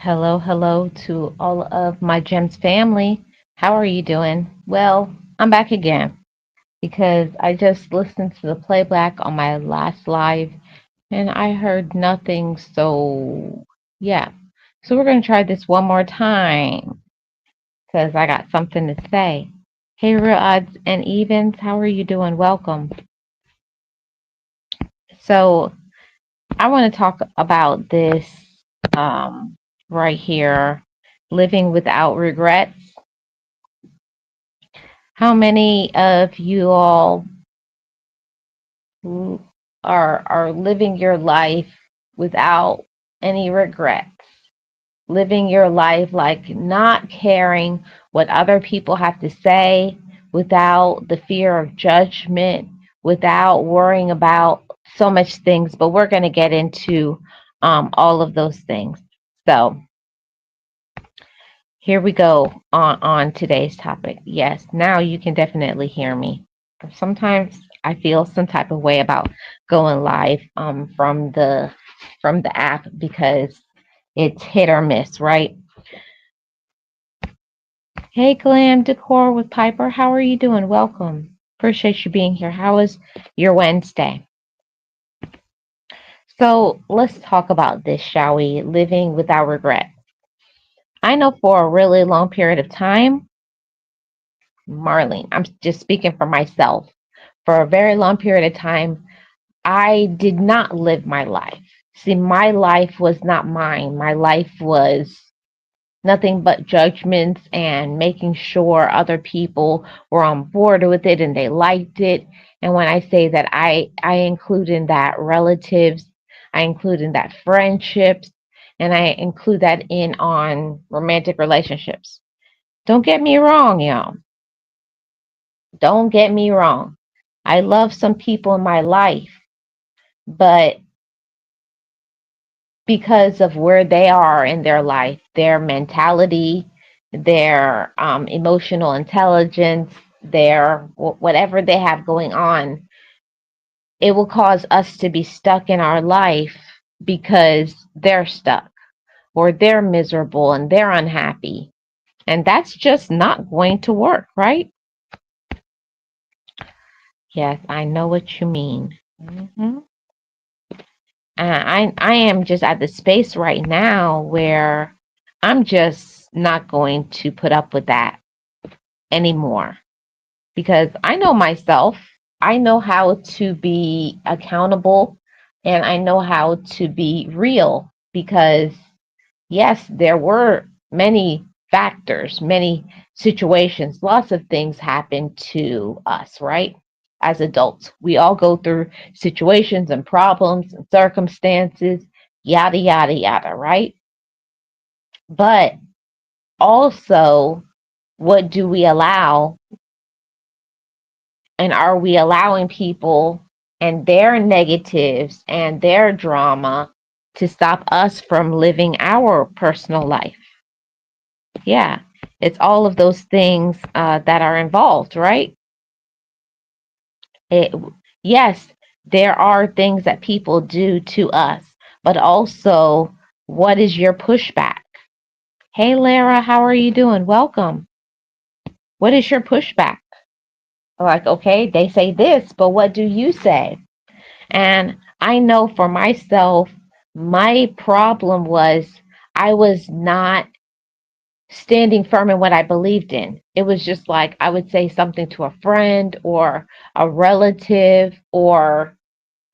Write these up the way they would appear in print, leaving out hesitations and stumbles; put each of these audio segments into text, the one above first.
Hello, hello to all of my Gems family. How are you doing? Well, I'm back again because I just listened to the playback on my last live and I heard nothing. So, yeah. So, we're going to try this one more time because I got something to say. Hey, Real Odds and Evens, how are you doing? Welcome. So, I want to talk about this um, right here, living without regrets. How many of you all are living your life without any regrets? Living your life like not caring what other people have to say, without the fear of judgment, without worrying about so much things. But we're going to get into all of those things. So here we go on today's topic. Yes, now you can definitely hear me. Sometimes I feel some type of way about going live from the app because it's hit or miss, right? Hey, Glam Decor with Piper, how are you doing? Welcome. Appreciate you being here. How was your Wednesday? So let's talk about this, shall we? Living without regret. I know for a really long period of time, Marlene, I'm just speaking for myself. For a very long period of time, I did not live my life. See, my life was not mine. My life was nothing but judgments and making sure other people were on board with it and they liked it. And when I say that, I include in that relatives, I include in that friendships, and I include that in on romantic relationships. Don't get me wrong, y'all. Don't get me wrong. I love some people in my life, but because of where they are in their life, their mentality, their emotional intelligence, their whatever they have going on, it will cause us to be stuck in our life because they're stuck or they're miserable and they're unhappy. And that's just not going to work, right? Yes, I know what you mean. Hmm. I am just at the space right now where I'm just not going to put up with that anymore because I know myself. I know how to be accountable and I know how to be real because, yes, there were many factors, many situations, lots of things happen to us, right? As adults, we all go through situations and problems and circumstances, yada, yada, yada, right? But also, what do we allow? And are we allowing people and their negatives and their drama to stop us from living our personal life? Yeah, it's all of those things that are involved, right? It, yes, there are things that people do to us, but also, what is your pushback? Hey, Lara, how are you doing? Welcome. What is your pushback? Like, okay, they say this, but what do you say? And I know for myself, my problem was I was not standing firm in what I believed in. It was just like I would say something to a friend or a relative or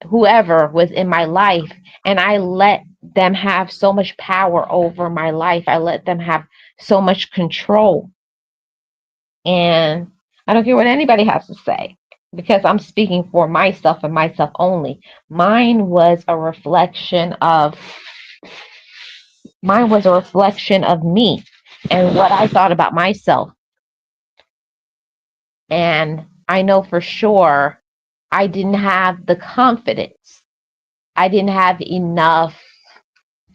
whoever was in my life, and I let them have so much power over my life. I let them have so much control. And I don't care what anybody has to say because I'm speaking for myself and myself only. Mine was a reflection of mine was a reflection of me and what I thought about myself. And I know for sure I didn't have the confidence. I didn't have enough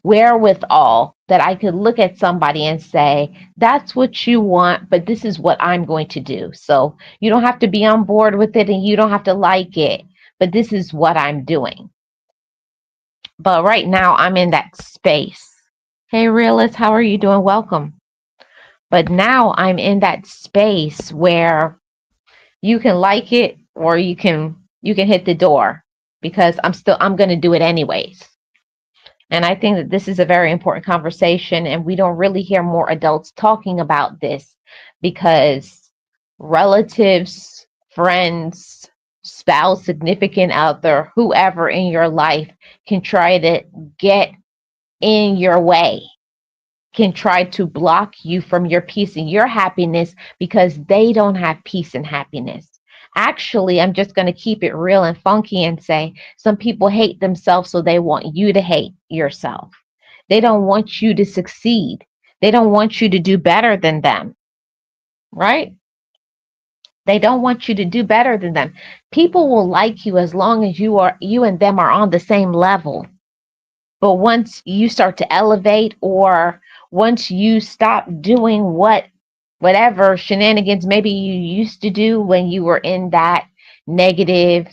wherewithal that I could look at somebody and say, that's what you want, but this is what I'm going to do. So you don't have to be on board with it and you don't have to like it, but this is what I'm doing. But right now I'm in that space. Hey, realist, how are you doing? Welcome. But now I'm in that space where you can like it or you can hit the door because I'm going to do it anyways. And I think that this is a very important conversation, and we don't really hear more adults talking about this because relatives, friends, spouse, significant other, whoever in your life can try to get in your way, can try to block you from your peace and your happiness because they don't have peace and happiness. Actually, I'm just going to keep it real and funky and say some people hate themselves, so they want you to hate yourself. They don't want you to succeed. They don't want you to do better than them, right? They don't want you to do better than them. People will like you as long as you and them are on the same level. But once you start to elevate, or once you stop doing whatever shenanigans maybe you used to do when you were in that negative,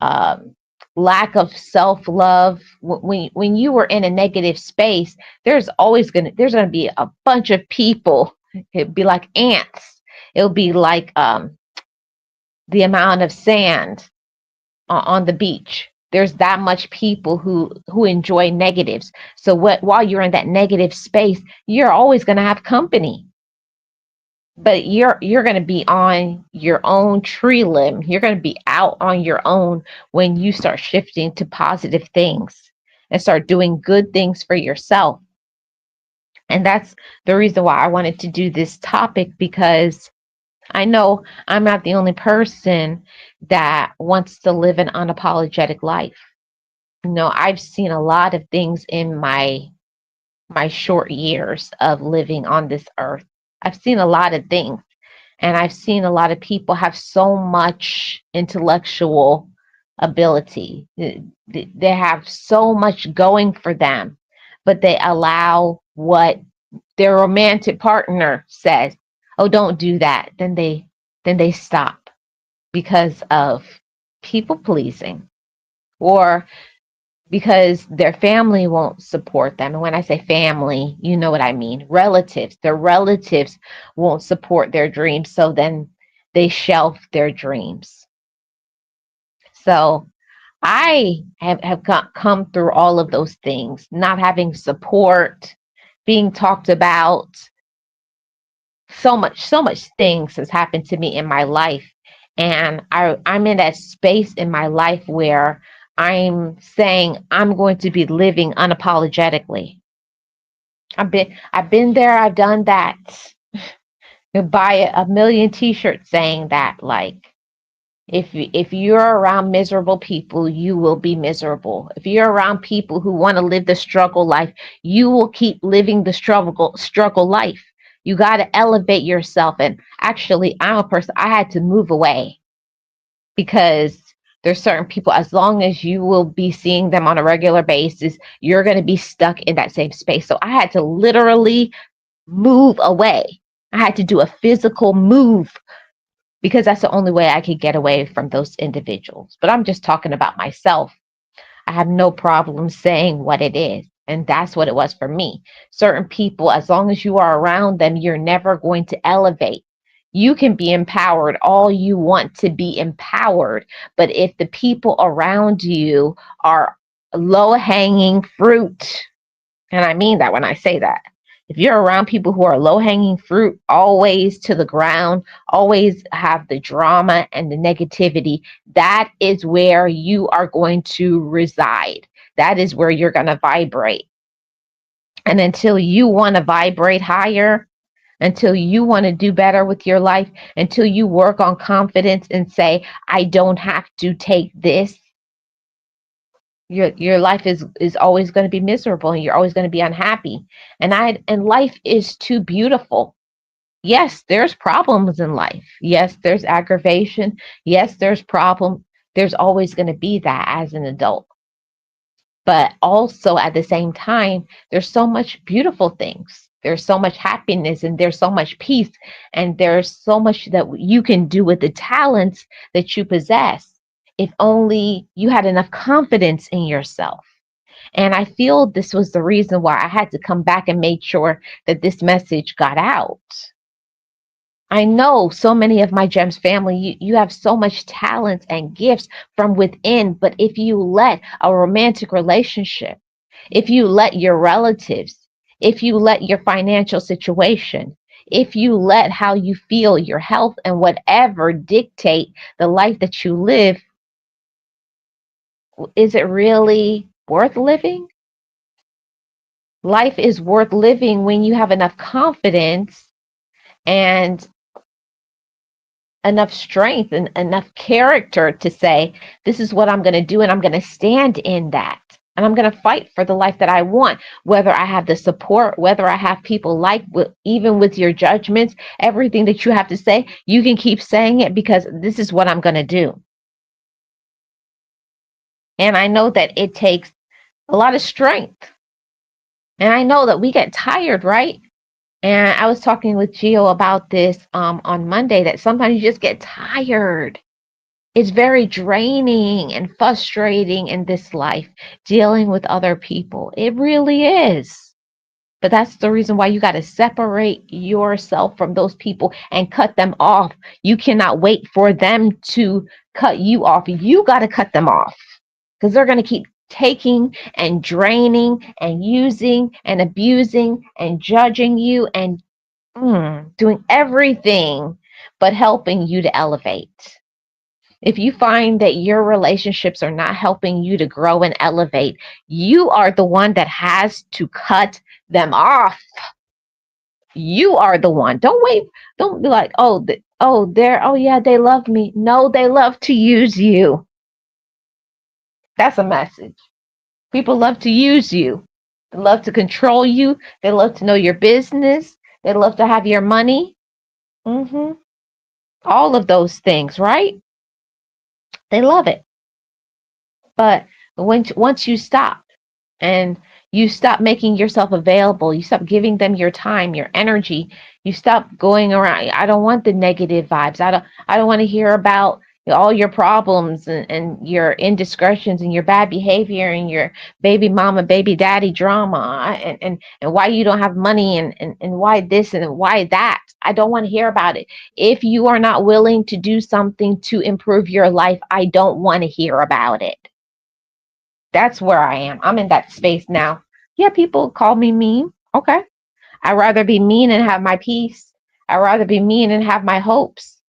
um, lack of self love, when you were in a negative space, there's gonna be a bunch of people. It'd be like ants. It'll be like the amount of sand on the beach. There's that much people who enjoy negatives. So while you're in that negative space, you're always going to have company. But you're going to be on your own tree limb. You're going to be out on your own when you start shifting to positive things and start doing good things for yourself. And that's the reason why I wanted to do this topic, because I know I'm not the only person that wants to live an unapologetic life. I've seen a lot of things in my short years of living on this earth. I've seen a lot of things, and I've seen a lot of people have so much intellectual ability. They have so much going for them, but they allow what their romantic partner says, "Oh, don't do that." Then they stop because of people pleasing, or because their family won't support them. And when I say family, you know what I mean. Relatives, their relatives won't support their dreams. So then they shelf their dreams. So I have come through all of those things, not having support, being talked about. So much things has happened to me in my life. And I'm in that space in my life where I'm saying I'm going to be living unapologetically. I've been there, I've done that. You buy a million t-shirts saying that, like, if you're around miserable people, you will be miserable. If you're around people who want to live the struggle life, you will keep living the struggle life. You got to elevate yourself. And actually, I'm a person, I had to move away because there's certain people, as long as you will be seeing them on a regular basis, you're going to be stuck in that same space. So I had to literally move away. I had to do a physical move because that's the only way I could get away from those individuals. But I'm just talking about myself. I have no problem saying what it is. And that's what it was for me. Certain people, as long as you are around them, you're never going to elevate. You can be empowered all you want to be empowered. But if the people around you are low hanging fruit, and I mean that when I say that, if you're around people who are low hanging fruit, always to the ground, always have the drama and the negativity, that is where you are going to reside. That is where you're going to vibrate. And until you want to vibrate higher, until you want to do better with your life, until you work on confidence and say, I don't have to take this, your life is always going to be miserable, and you're always going to be unhappy. And life is too beautiful. Yes, there's problems in life. Yes, there's aggravation. Yes, there's problem. There's always going to be that as an adult. But also at the same time, there's so much beautiful things. There's so much happiness, and there's so much peace, and there's so much that you can do with the talents that you possess if only you had enough confidence in yourself. And I feel this was the reason why I had to come back and make sure that this message got out. I know so many of my GEMS family, you have so much talent and gifts from within, but if you let a romantic relationship, if you let your relatives, if you let your financial situation, if you let how you feel, your health, and whatever dictate the life that you live, is it really worth living? Life is worth living when you have enough confidence and enough strength and enough character to say, this is what I'm going to do, and I'm going to stand in that. And I'm going to fight for the life that I want, whether I have the support, whether I have people like, even with your judgments, everything that you have to say, you can keep saying it because this is what I'm going to do. And I know that it takes a lot of strength. And I know that we get tired, right? And I was talking with Gio about this on Monday, that sometimes you just get tired. It's very draining and frustrating in this life, dealing with other people. It really is. But that's the reason why you got to separate yourself from those people and cut them off. You cannot wait for them to cut you off. You got to cut them off because they're going to keep taking and draining and using and abusing and judging you and doing everything but helping you to elevate. If you find that your relationships are not helping you to grow and elevate, you are the one that has to cut them off. You are the one. Don't wait. Don't be like, oh, yeah, they love me. No, they love to use you. That's a message. People love to use you. They love to control you. They love to know your business. They love to have your money. Mm-hmm. All of those things, right? They love it. But once you stop and you stop making yourself available, you stop giving them your time, your energy, you stop going around. I don't want the negative vibes. I don't want to hear about all your problems and your indiscretions and your bad behavior and your baby mama, baby daddy drama and why you don't have money and why this and why that. I don't want to hear about it. If you are not willing to do something to improve your life, I don't want to hear about it. That's where I am. I'm in that space now. Yeah, people call me mean. Okay. I'd rather be mean and have my peace. I'd rather be mean and have my hopes.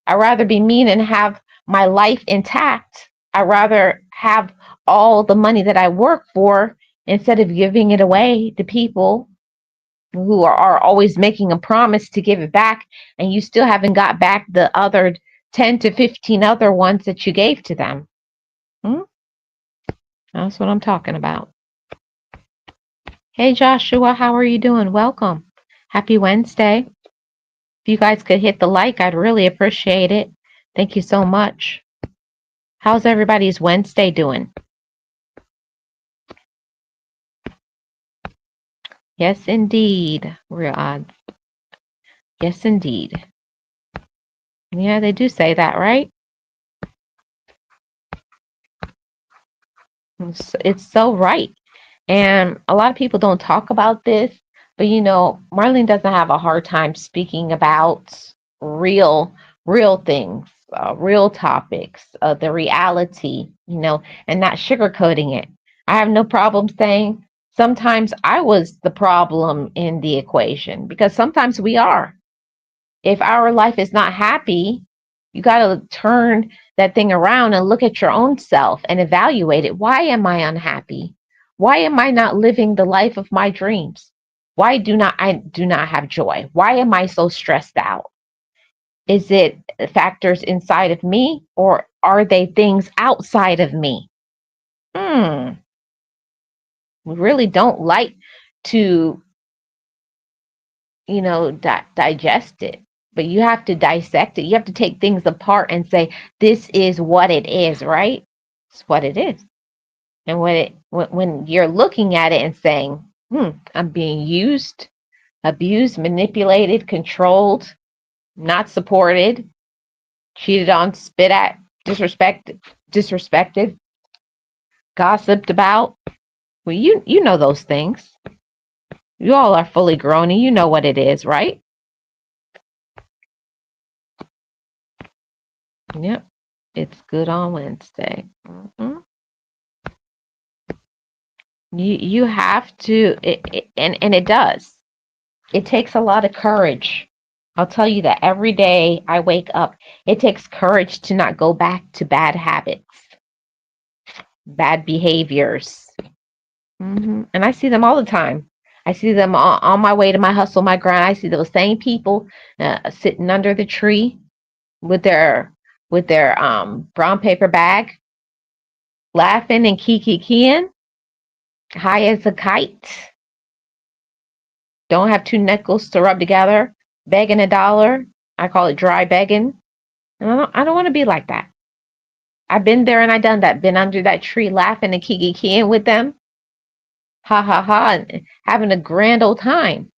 I'd rather be mean and have my life intact. I'd rather have all the money that I work for instead of giving it away to people who are always making a promise to give it back, and you still haven't got back the other 10 to 15 other ones that you gave to them. That's what I'm talking about. Hey, Joshua, how are you doing? Welcome. Happy Wednesday. If you guys could hit the like, I'd really appreciate it. Thank you so much. How's everybody's Wednesday doing? Yes, indeed. Real odd. Yes, indeed. Yeah, they do say that, right? It's so right. And a lot of people don't talk about this, but Marlene doesn't have a hard time speaking about real things, real topics, the reality, and not sugarcoating it. I have no problem saying sometimes I was the problem in the equation because sometimes we are. If our life is not happy, you got to turn that thing around and look at your own self and evaluate it. Why am I unhappy? Why am I not living the life of my dreams? Why do not I do not have joy? Why am I so stressed out? Is it factors inside of me or are they things outside of me? We really don't like to, digest it, but you have to dissect it. You have to take things apart and say, this is what it is, right? It's what it is. And when you're looking at it and saying, I'm being used, abused, manipulated, controlled, not supported, cheated on, spit at, disrespected, gossiped about, Well, you know those things. You all are fully grown and you know what it is, right? Yep. It's good on Wednesday. You have to, and it does. It takes a lot of courage. I'll tell you that every day I wake up, it takes courage to not go back to bad habits, bad behaviors. And I see them all the time. I see them on my way to my hustle, my grind. I see those same people sitting under the tree with their brown paper bag, laughing and kiki high as a kite. Don't have two nickels to rub together, begging a dollar. I call it dry begging. And I don't want to be like that. I've been there and I done that. Been under that tree laughing and kiki with them. Ha ha ha, and having a grand old time.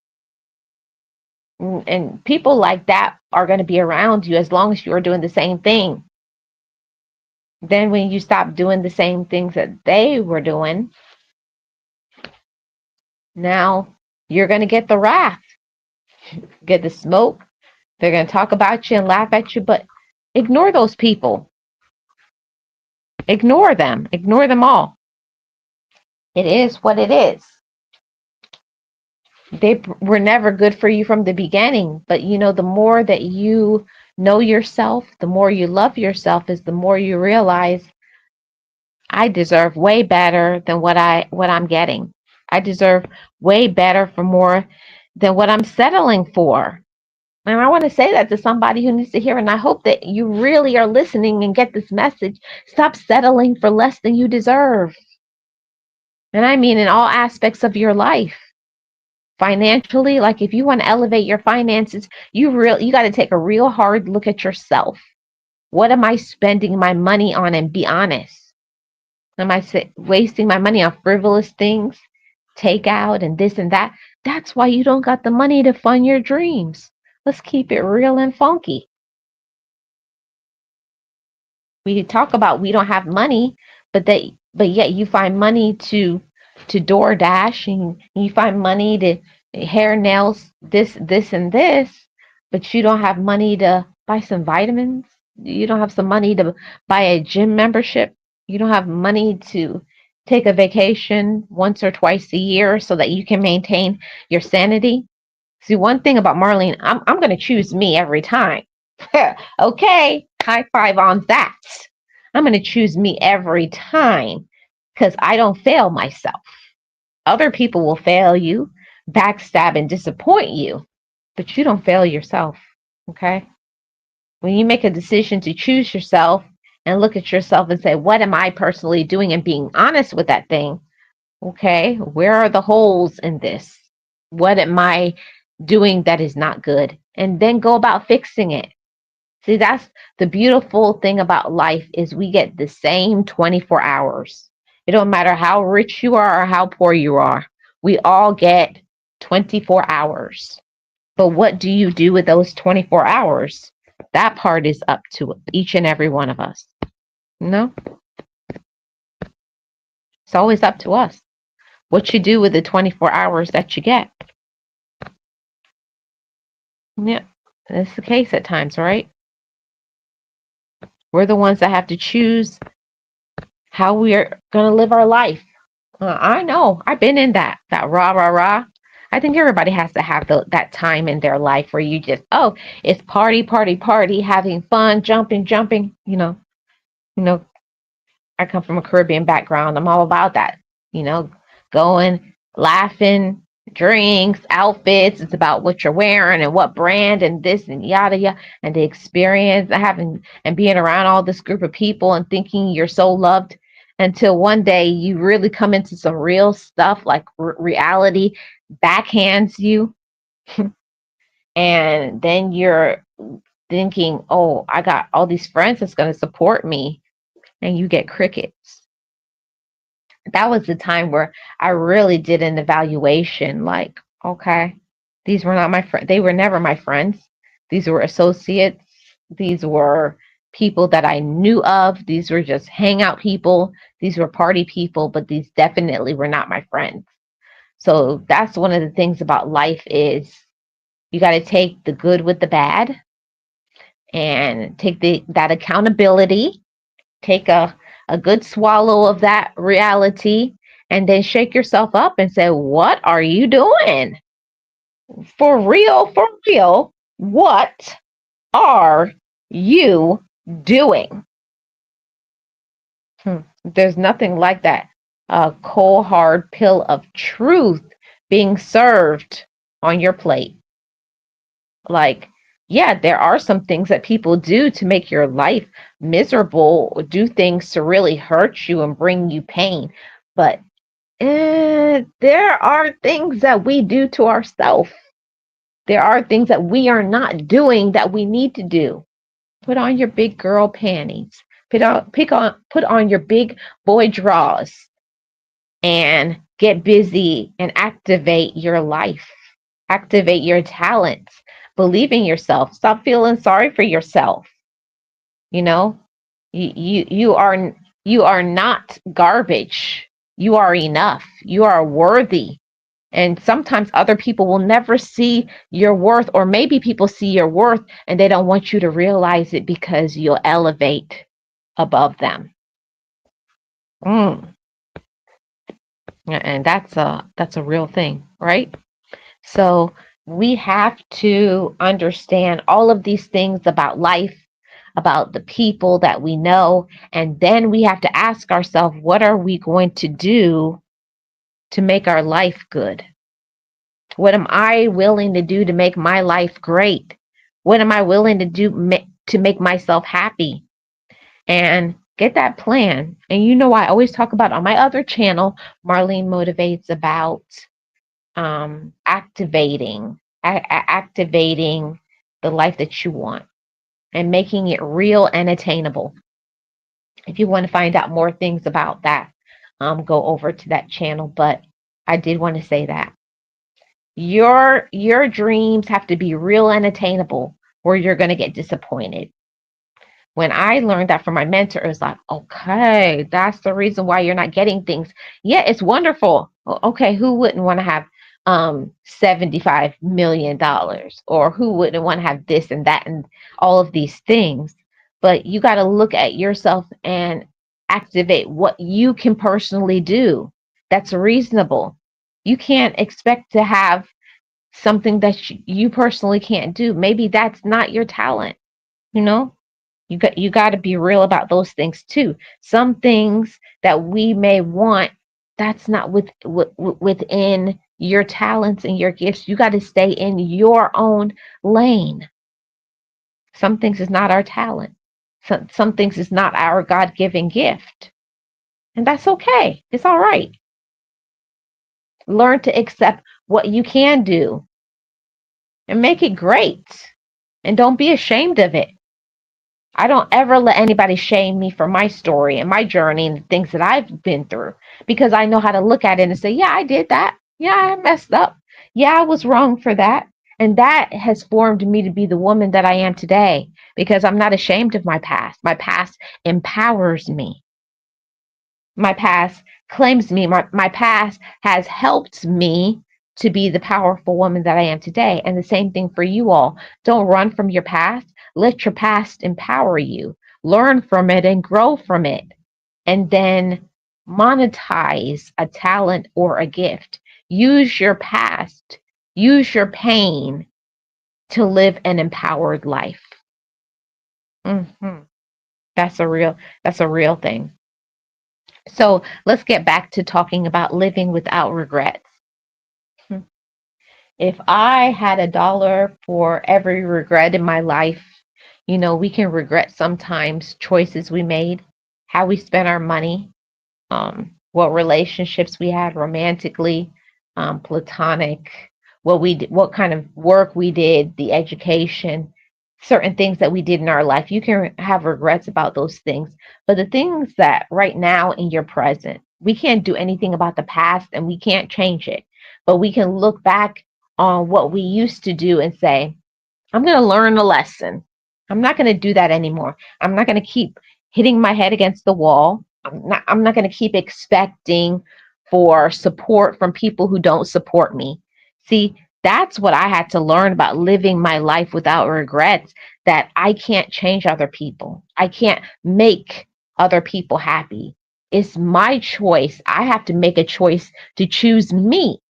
And people like that are going to be around you as long as you are doing the same thing. Then when you stop doing the same things that they were doing, now you're going to get the wrath, get the smoke. They're going to talk about you and laugh at you, but ignore those people. Ignore them. Ignore them all. It is what it is. They were never good for you from the beginning, but the more that you know yourself, the more you love yourself, is the more you realize I deserve way better than what I'm getting. I deserve way better for more than what I'm settling for. And I want to say that to somebody who needs to hear, and I hope that you really are listening and get this message. Stop settling for less than you deserve. And I mean in all aspects of your life. Financially, like if you want to elevate your finances, you got to take a real hard look at yourself. What am I spending my money on, and be honest? Am I wasting my money on frivolous things, takeout and this and that? That's why you don't got the money to fund your dreams. Let's keep it real and funky. We talk about we don't have money, but yet you find money to DoorDash, and you find money to hair, nails, this and this, but you don't have money to buy some vitamins. You don't have some money to buy a gym membership. You don't have money to take a vacation once or twice a year so that you can maintain your sanity. See, one thing about Marlene, I'm going to choose me every time. Okay, high five on that. I'm going to choose me every time because I don't fail myself. Other people will fail you, backstab, and disappoint you, but you don't fail yourself. Okay? When you make a decision to choose yourself and look at yourself and say, what am I personally doing, and being honest with that thing? Okay, where are the holes in this? What am I doing that is not good? And then go about fixing it. See, that's the beautiful thing about life, is we get the same 24 hours. It don't matter how rich you are or how poor you are. We all get 24 hours. But what do you do with those 24 hours? That part is up to each and every one of us. No, it's always up to us. What you do with the 24 hours that you get. Yeah, that's the case at times, right? We're the ones that have to choose how we're going to live our life. I know. I've been in that rah, rah, rah. I think everybody has to have that time in their life where you just, oh, it's party, party, party, having fun, jumping, jumping. You know, I come from a Caribbean background. I'm all about that. You know, going, laughing, drinks, outfits. It's about what you're wearing and what brand and this and yada yada, and the experience having and being around all this group of people and thinking you're so loved, until one day you really come into some real stuff, like reality backhands you, and then you're thinking, oh, I got all these friends that's going to support me, and you get crickets. That was the time where I really did an evaluation, like, okay, these were not my friends. They were never my friends. These were associates. These were people that I knew of. These were just hangout people. These were party people, but these definitely were not my friends. So that's one of the things about life is you got to take the good with the bad and take that accountability, take a good swallow of that reality, and then shake yourself up and say, what are you doing? For real, what are you doing? There's nothing like that cold, hard pill of truth being served on your plate. Like, yeah, there are some things that people do to make your life miserable, do things to really hurt you and bring you pain. But there are things that we do to ourselves. There are things that we are not doing that we need to do. Put on your big girl panties. Put on your big boy drawers and get busy and activate your life. Activate your talents. Believe in yourself. Stop feeling sorry for yourself. You know, you are not garbage. You are enough. You are worthy. And sometimes other people will never see your worth, or maybe people see your worth and they don't want you to realize it because you'll elevate above them. Mm. And that's a real thing, right? So we have to understand all of these things about life, about the people that we know, and then we have to ask ourselves, what are we going to do to make our life good? What am I willing to do to make my life great? What am I willing to do to make myself happy? And get that plan. And I always talk about on my other channel, Marlene Motivates, about activating the life that you want and making it real and attainable. If you want to find out more things about that, go over to that channel. But I did want to say that your dreams have to be real and attainable, or you're going to get disappointed. When I learned that from my mentor, it was like, okay, that's the reason why you're not getting things. Yeah, it's wonderful. Okay, who wouldn't want to have $75 million, or who wouldn't want to have this and that and all of these things? But you got to look at yourself and activate what you can personally do that's reasonable. You can't expect to have something that you personally can't do. Maybe that's not your talent, you know? You got to be real about those things too. Some things that we may want, that's not within your talents and your gifts. You got to stay in your own lane. Some things is not our talent. Some things is not our God-given gift. And that's okay. It's all right. Learn to accept what you can do and make it great. And don't be ashamed of it. I don't ever let anybody shame me for my story and my journey and the things that I've been through, because I know how to look at it and say, yeah, I did that. Yeah, I messed up. Yeah, I was wrong for that. And that has formed me to be the woman that I am today, because I'm not ashamed of my past. My past empowers me. My past claims me. My past has helped me to be the powerful woman that I am today. And the same thing for you all. Don't run from your past. Let your past empower you. Learn from it and grow from it. And then monetize a talent or a gift. Use your past, use your pain to live an empowered life. Mm-hmm. That's a real thing. So let's get back to talking about living without regrets. Hmm. If I had $1 for every regret in my life, we can regret sometimes choices we made, how we spent our money, what relationships we had romantically, platonic, what kind of work we did, the education, certain things that we did in our life. You can have regrets about those things. But the things that right now in your present, we can't do anything about the past and we can't change it. But we can look back on what we used to do and say, I'm going to learn a lesson. I'm not going to do that anymore. I'm not going to keep hitting my head against the wall. I'm not going to keep expecting for support from people who don't support me. See, that's what I had to learn about living my life without regrets, that I can't change other people. I can't make other people happy. It's my choice. I have to make a choice to choose me.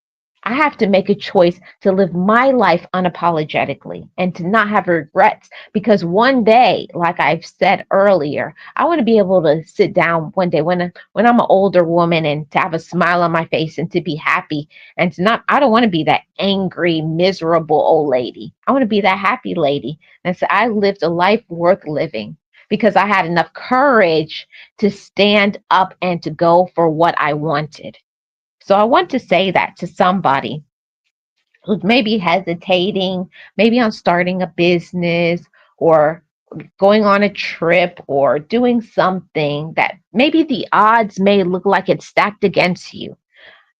I have to make a choice to live my life unapologetically and to not have regrets, because one day, like I've said earlier, I want to be able to sit down one day when I'm an older woman and to have a smile on my face and to be happy, and to not, I don't want to be that angry, miserable old lady. I want to be that happy lady. And so I lived a life worth living because I had enough courage to stand up and to go for what I wanted. So I want to say that to somebody who's maybe hesitating, maybe on starting a business or going on a trip or doing something that maybe the odds may look like it's stacked against you.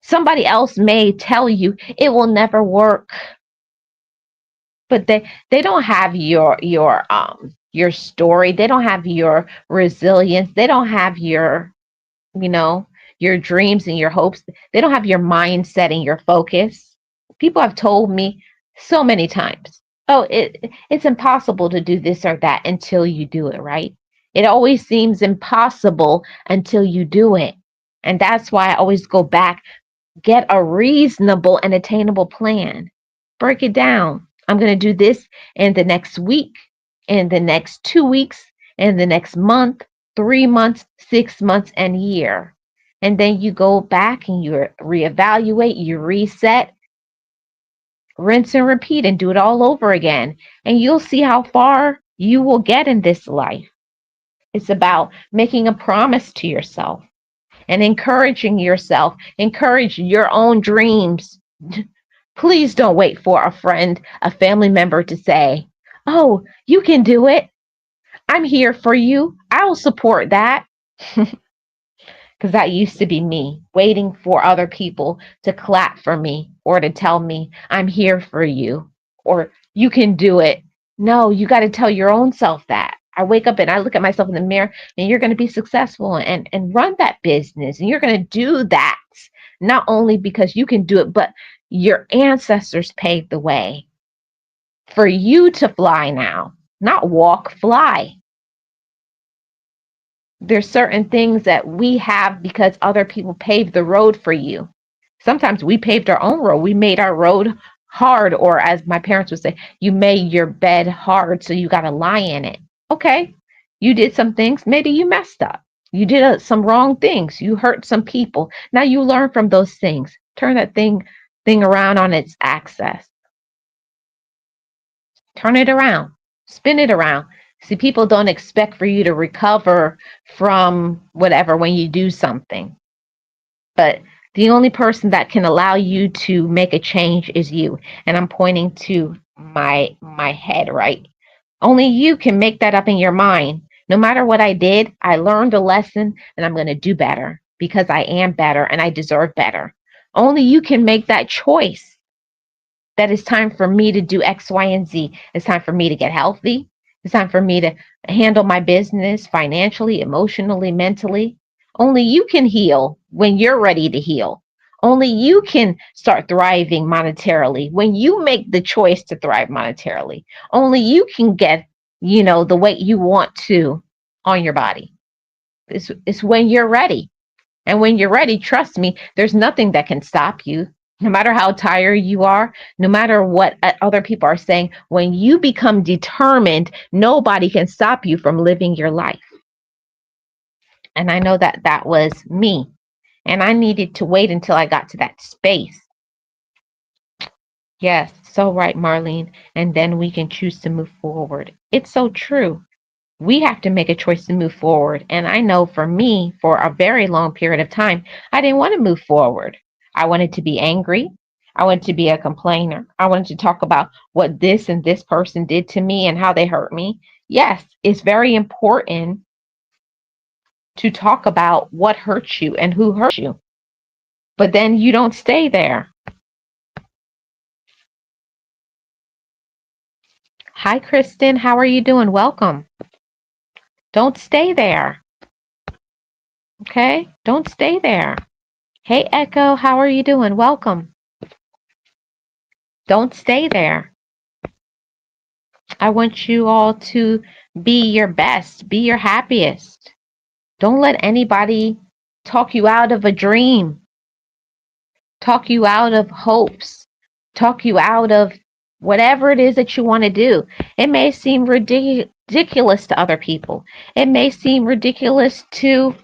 Somebody else may tell you it will never work, but they don't have your story. They don't have your resilience. They don't have you know, your dreams and your hopes. They don't have your mindset and your focus. People have told me so many times, oh, it's impossible to do this or that until you do it, right? It always seems impossible until you do it. And that's why I always go back, get a reasonable and attainable plan. Break it down. I'm going to do this in the next week, in the next 2 weeks, in the next month, 3 months, 6 months, and year. And then you go back and you reevaluate, you reset, rinse and repeat, and do it all over again. And you'll see how far you will get in this life. It's about making a promise to yourself and encouraging yourself, encourage your own dreams. Please don't wait for a friend, a family member to say, oh, you can do it. I'm here for you. I will support that. Because that used to be me, waiting for other people to clap for me or to tell me, I'm here for you or you can do it. No, you got to tell your own self that. I wake up and I look at myself in the mirror, and you're going to be successful and run that business. And you're going to do that not only because you can do it, but your ancestors paved the way for you to fly now, not walk, fly. There's certain things that we have because other people paved the road for you. Sometimes we paved our own road. We made our road hard, or as my parents would say, you made your bed hard, so you got to lie in it. Okay, you did some things. Maybe you messed up. You did some wrong things. You hurt some people. Now you learn from those things. Turn that thing around on its axis. Turn it around. Spin it around. See, people don't expect for you to recover from whatever when you do something. But the only person that can allow you to make a change is you. And I'm pointing to my head, right? Only you can make that up in your mind. No matter what I did, I learned a lesson and I'm going to do better because I am better and I deserve better. Only you can make that choice that it's time for me to do X, Y, and Z. It's time for me to get healthy. It's time for me to handle my business financially, emotionally, mentally. Only you can heal when you're ready to heal. Only you can start thriving monetarily when you make the choice to thrive monetarily. Only you can get, the weight you want to on your body. It's when you're ready. And when you're ready, trust me, there's nothing that can stop you. No matter how tired you are, no matter what other people are saying, when you become determined, nobody can stop you from living your life. And I know that that was me. And I needed to wait until I got to that space. Yes, so right, Marlene. And then we can choose to move forward. It's so true. We have to make a choice to move forward. And I know for me, for a very long period of time, I didn't want to move forward. I wanted to be angry. I wanted to be a complainer. I wanted to talk about what this and this person did to me and how they hurt me. Yes, it's very important to talk about what hurt you and who hurt you. But then you don't stay there. Hi, Kristen. How are you doing? Welcome. Don't stay there. Okay? Don't stay there. Hey, Echo. How are you doing? Welcome. Don't stay there. I want you all to be your best, be your happiest. Don't let anybody talk you out of a dream, talk you out of hopes, talk you out of whatever it is that you want to do. It may seem ridiculous to other people. It may seem ridiculous to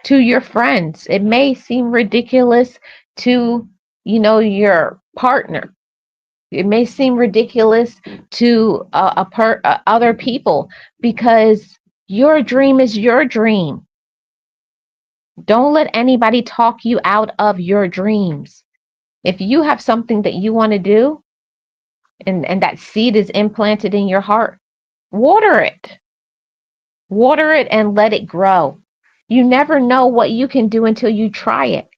your friends. It may seem ridiculous to, your partner. It may seem ridiculous to other people because your dream is your dream. Don't let anybody talk you out of your dreams. If you have something that you want to do and that seed is implanted in your heart, water it. Water it and let it grow. You never know what you can do until you try it.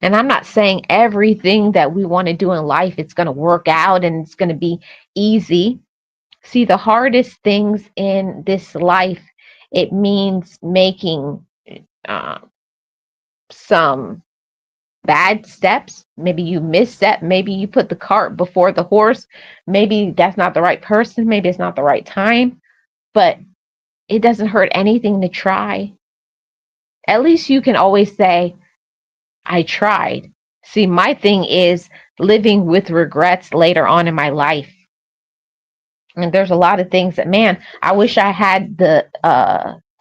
And I'm not saying everything that we want to do in life it's going to work out and it's going to be easy. See, the hardest things in this life, it means making uh, some bad steps. Maybe you misstep. Maybe you put the cart before the horse. Maybe that's not the right person. Maybe it's not the right time. But it doesn't hurt anything to try. At least you can always say, I tried. See, my thing is living with regrets later on in my life. And there's a lot of things that, man, I wish I had the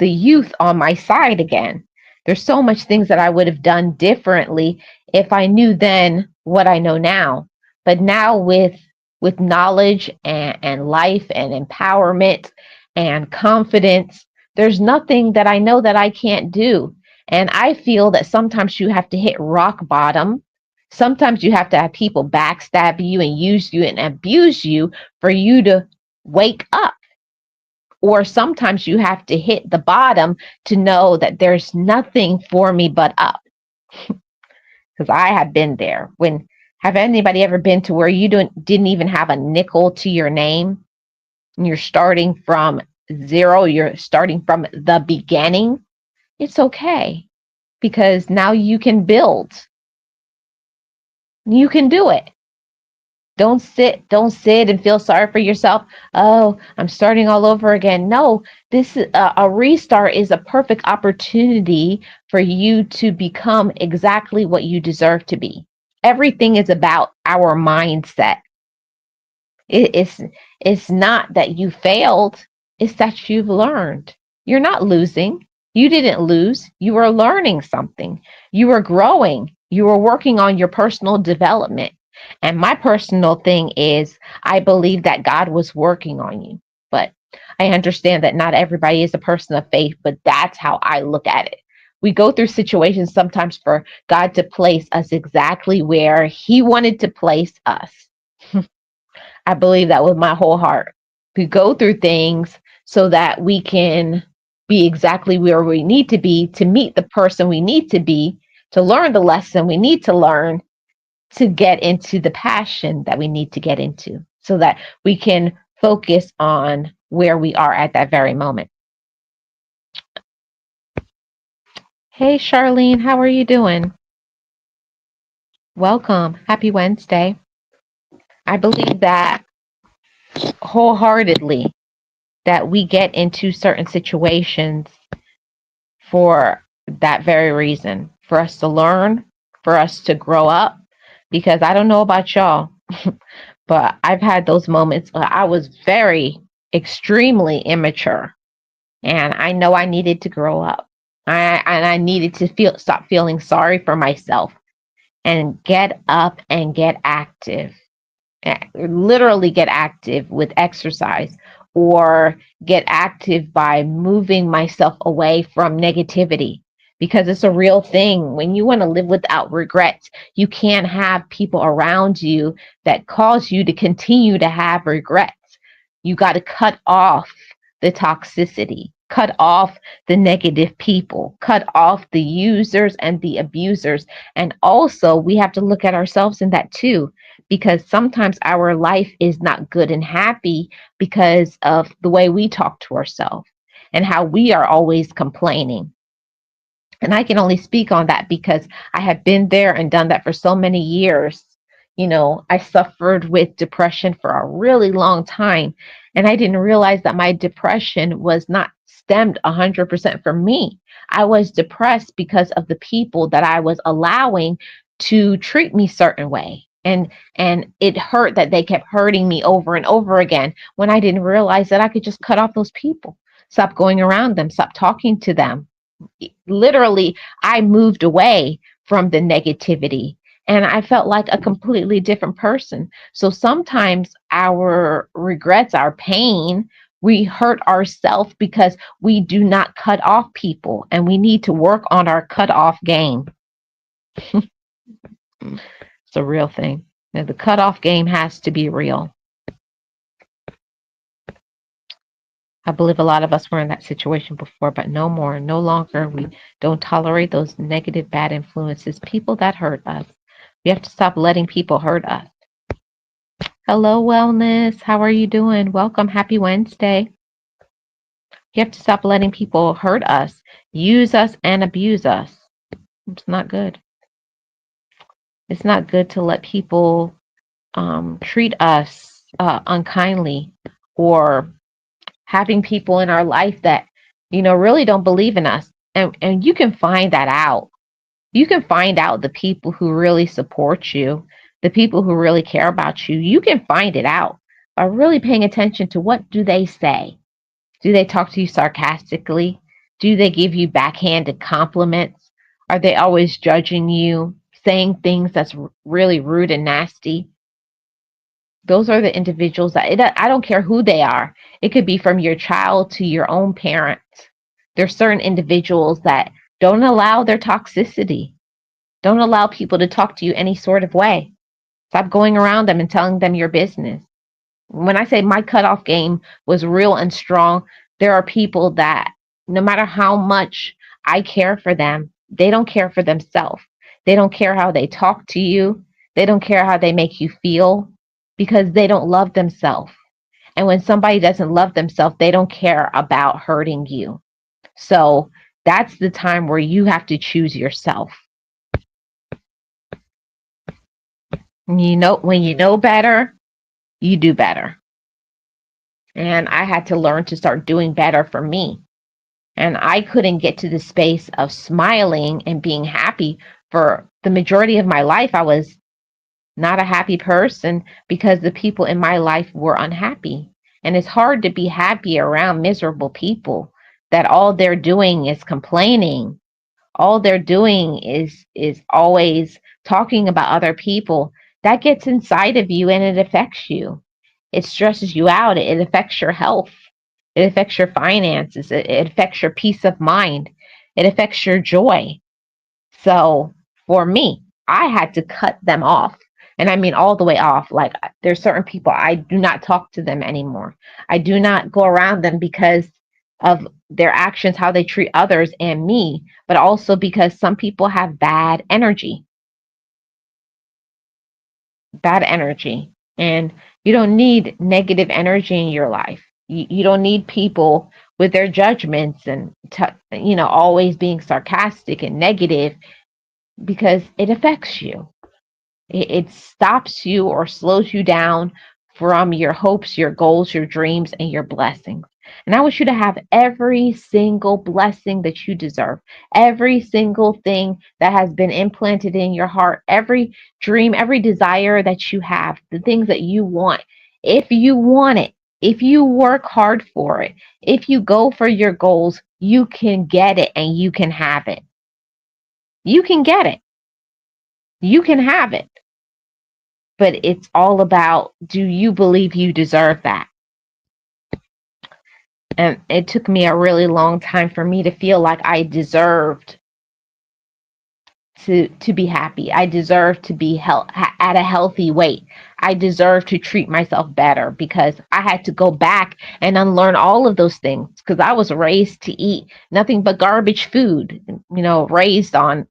youth on my side again. There's so much things that I would have done differently if I knew then what I know now. But now with knowledge and life and empowerment and confidence, there's nothing that I know that I can't do. And I feel that sometimes you have to hit rock bottom. Sometimes you have to have people backstab you and use you and abuse you for you to wake up. Or sometimes you have to hit the bottom to know that there's nothing for me but up. Because I have been there. Have anybody ever been to where you didn't even have a nickel to your name? And you're starting from zero, you're starting from the beginning. It's okay because now you can build. You can do it. Don't sit and feel sorry for yourself. Oh, I'm starting all over again. No, this is a restart is a perfect opportunity for you to become exactly what you deserve to be. Everything is about our mindset. It's not that you failed, it's that you've learned. You're not losing. You didn't lose. You were learning something. You were growing. You were working on your personal development. And my personal thing is I believe that God was working on you. But I understand that not everybody is a person of faith, but that's how I look at it. We go through situations sometimes for God to place us exactly where He wanted to place us. I believe that with my whole heart. We go through things so that we can be exactly where we need to be to meet the person we need to be, to learn the lesson we need to learn, to get into the passion that we need to get into, so that we can focus on where we are at that very moment. Hey, Charlene, how are you doing? Welcome. Happy Wednesday. I believe that wholeheartedly that we get into certain situations for that very reason, for us to learn, for us to grow up. Because I don't know about y'all, but I've had those moments where I was extremely immature, and I know I needed to grow up. I needed to stop feeling sorry for myself and get up and get active. Literally get active with exercise or get active by moving myself away from negativity, because it's a real thing. When you want to live without regrets, you can't have people around you that cause you to continue to have regrets. You got to cut off the toxicity. Cut off the negative people, cut off the users and the abusers. And also, we have to look at ourselves in that too, because sometimes our life is not good and happy because of the way we talk to ourselves and how we are always complaining. And I can only speak on that because I have been there and done that for so many years. I suffered with depression for a really long time. And I didn't realize that my depression was not stemmed 100% from me. I was depressed because of the people that I was allowing to treat me certain way. And it hurt that they kept hurting me over and over again when I didn't realize that I could just cut off those people, stop going around them, stop talking to them. Literally, I moved away from the negativity and I felt like a completely different person. So sometimes our regrets, our pain, we hurt ourselves because we do not cut off people, and we need to work on our cut off game. It's a real thing. The cutoff game has to be real. I believe a lot of us were in that situation before, but no more, no longer. We don't tolerate those negative, bad influences, people that hurt us. We have to stop letting people hurt us. Hello, wellness. How are you doing? Welcome. Happy Wednesday. You have to stop letting people hurt us, use us, and abuse us. It's not good. It's not good to let people treat us unkindly, or having people in our life that really don't believe in us. And you can find that out. You can find out the people who really support you, the people who really care about you. You can find it out by really paying attention to what do they say. Do they talk to you sarcastically? Do they give you backhanded compliments? Are they always judging you, saying things that's really rude and nasty? Those are the individuals I don't care who they are. It could be from your child to your own parent. There's certain individuals that don't allow their toxicity. Don't allow people to talk to you any sort of way. Stop going around them and telling them your business. When I say my cutoff game was real and strong, there are people that no matter how much I care for them, they don't care for themselves. They don't care how they talk to you. They don't care how they make you feel because they don't love themselves. And when somebody doesn't love themselves, they don't care about hurting you. So that's the time where you have to choose yourself. When you know better, you do better. And I had to learn to start doing better for me. And I couldn't get to the space of smiling and being happy for the majority of my life. I was not a happy person because the people in my life were unhappy. And it's hard to be happy around miserable people that all they're doing is complaining. All they're doing is always talking about other people. That gets inside of you and it affects you. It stresses you out. It affects your health. It affects your finances. It affects your peace of mind. It affects your joy. So for me, I had to cut them off. And I mean all the way off. Like there's certain people, I do not talk to them anymore. I do not go around them because of their actions, how they treat others and me, but also because some people have bad energy. Bad energy. And you don't need negative energy in your life. You don't need people with their judgments and always being sarcastic and negative, because it affects you. It stops you or slows you down from your hopes, your goals, your dreams, and your blessings. And I want you to have every single blessing that you deserve, every single thing that has been implanted in your heart, every dream, every desire that you have, the things that you want. If you want it, if you work hard for it, if you go for your goals, you can get it and you can have it. You can get it. You can have it. But it's all about, do you believe you deserve that? And it took me a really long time for me to feel like I deserved to be happy. I deserve to be at a healthy weight. I deserve to treat myself better because I had to go back and unlearn all of those things because I was raised to eat nothing but garbage food, raised on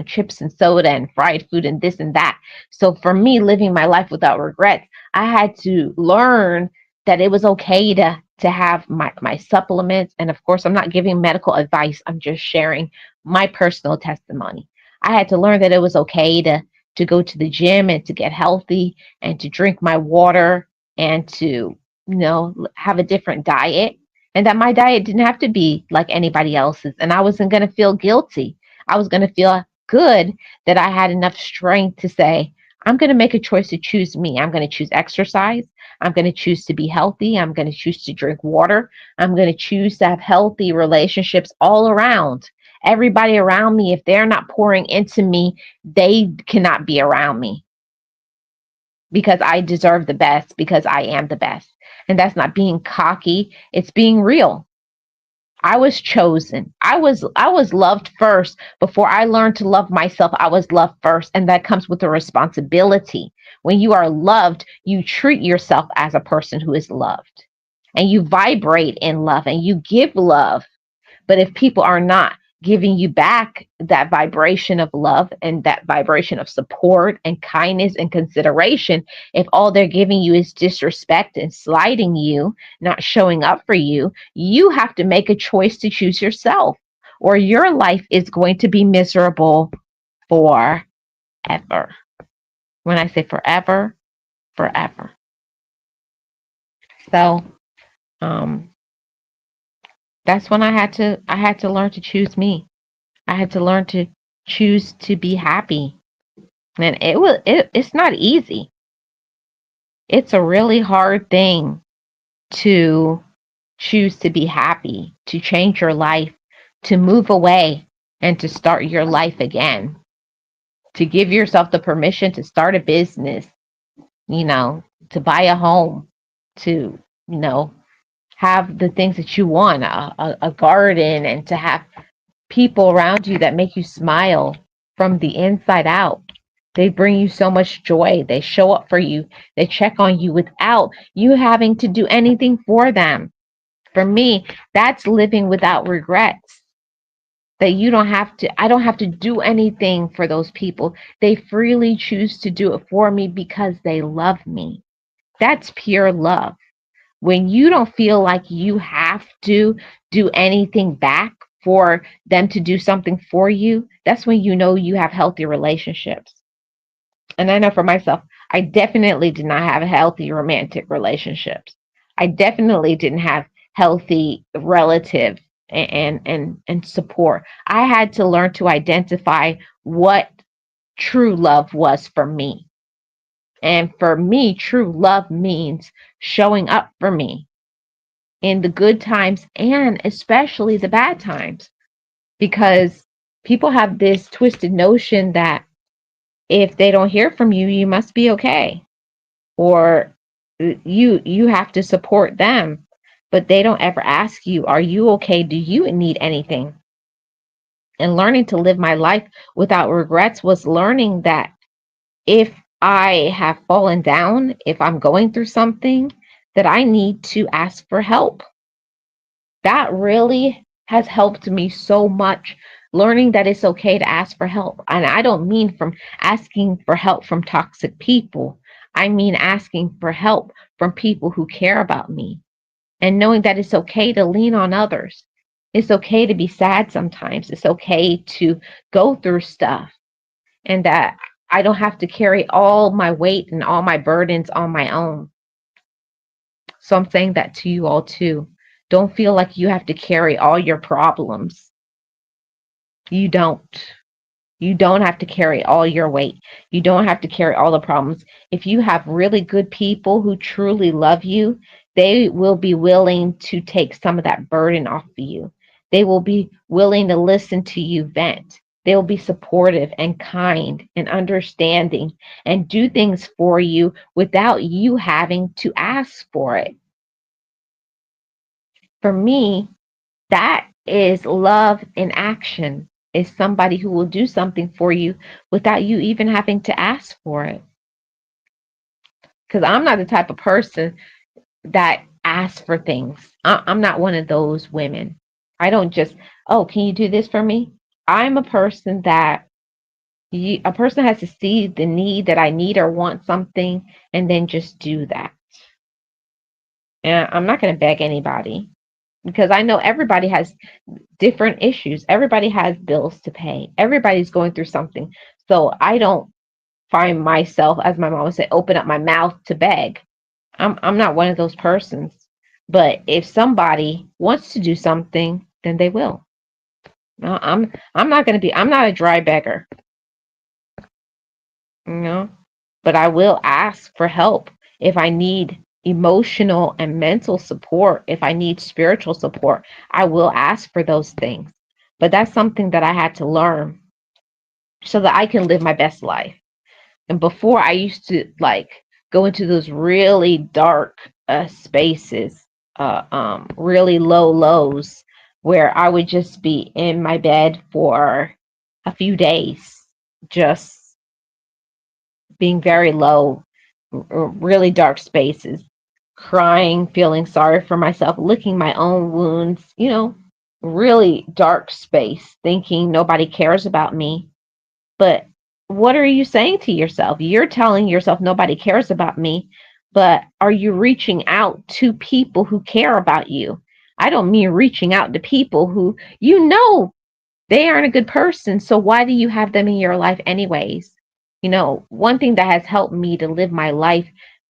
chips and soda and fried food and this and that. So for me, living my life without regrets, I had to learn that it was okay to have my supplements. And of course, I'm not giving medical advice. I'm just sharing my personal testimony. I had to learn that it was okay to go to the gym and to get healthy and to drink my water and to, have a different diet, and that my diet didn't have to be like anybody else's, and I wasn't going to feel guilty. I was going to feel good that I had enough strength to say, I'm going to make a choice to choose me. I'm going to choose exercise. I'm going to choose to be healthy. I'm going to choose to drink water. I'm going to choose to have healthy relationships all around. Everybody around me, if they're not pouring into me, they cannot be around me because I deserve the best, because I am the best. And that's not being cocky, it's being real. I was chosen. I was loved first before I learned to love myself. I was loved first, and that comes with a responsibility. When you are loved, you treat yourself as a person who is loved. And you vibrate in love and you give love. But if people are not giving you back that vibration of love and that vibration of support and kindness and consideration, if all they're giving you is disrespect and slighting you, not showing up for you, you have to make a choice to choose yourself, or your life is going to be miserable forever. When I say forever, forever. So, um, that's when I had to learn to choose me. I had to learn to choose to be happy. And it's not easy. It's a really hard thing to choose to be happy, to change your life, to move away and to start your life again, to give yourself the permission to start a business, you know, to buy a home, to, have the things that you want, a garden, and to have people around you that make you smile from the inside out. They bring you so much joy. They show up for you. They check on you without you having to do anything for them. For me, that's living without regrets. That you don't have to, I don't have to do anything for those people. They freely choose to do it for me because they love me. That's pure love. When you don't feel like you have to do anything back for them to do something for you, that's when you know you have healthy relationships. And I know for myself, I definitely did not have healthy romantic relationships. I definitely didn't have healthy relative and support. I had to learn to identify what true love was for me. And for me, true love means showing up for me in the good times and especially the bad times, because people have this twisted notion that if they don't hear from you, you must be okay, or you have to support them, but they don't ever ask you, are you okay? Do you need anything? And learning to live my life without regrets was learning that if I have fallen down, if I'm going through something, that I need to ask for help. That really has helped me so much, learning that it's okay to ask for help. And I don't mean from asking for help from toxic people. I mean asking for help from people who care about me, and knowing that it's okay to lean on others. It's okay to be sad sometimes. It's okay to go through stuff, and that I don't have to carry all my weight and all my burdens on my own. So I'm saying that to you all too. Don't feel like you have to carry all your problems. You don't. You don't have to carry all your weight. You don't have to carry all the problems. If you have really good people who truly love you, they will be willing to take some of that burden off of you. They will be willing to listen to you vent. They will be supportive and kind and understanding and do things for you without you having to ask for it. For me, that is love in action. is somebody who will do something for you without you even having to ask for it. Because I'm not the type of person that asks for things. I'm not one of those women. I don't just, oh, can you do this for me? I'm a person that a person has to see the need that I need or want something and then just do that. And I'm not going to beg anybody because I know everybody has different issues. Everybody has bills to pay. Everybody's going through something. So I don't find myself, as my mom would say, open up my mouth to beg. I'm not one of those persons. But if somebody wants to do something, then they will. No, I'm not going to be. I'm not a dry beggar, you know. But I will ask for help if I need emotional and mental support. If I need spiritual support, I will ask for those things. But that's something that I had to learn so that I can live my best life. And before I used to like go into those really dark spaces, really low lows, where I would just be in my bed for a few days, just being very low, really dark spaces, crying, feeling sorry for myself, licking my own wounds, really dark space, thinking nobody cares about me. But what are you saying to yourself? You're telling yourself nobody cares about me, but are you reaching out to people who care about you? I don't mean reaching out to people who they aren't a good person. So why do you have them in your life anyways? One thing that has helped me to live my life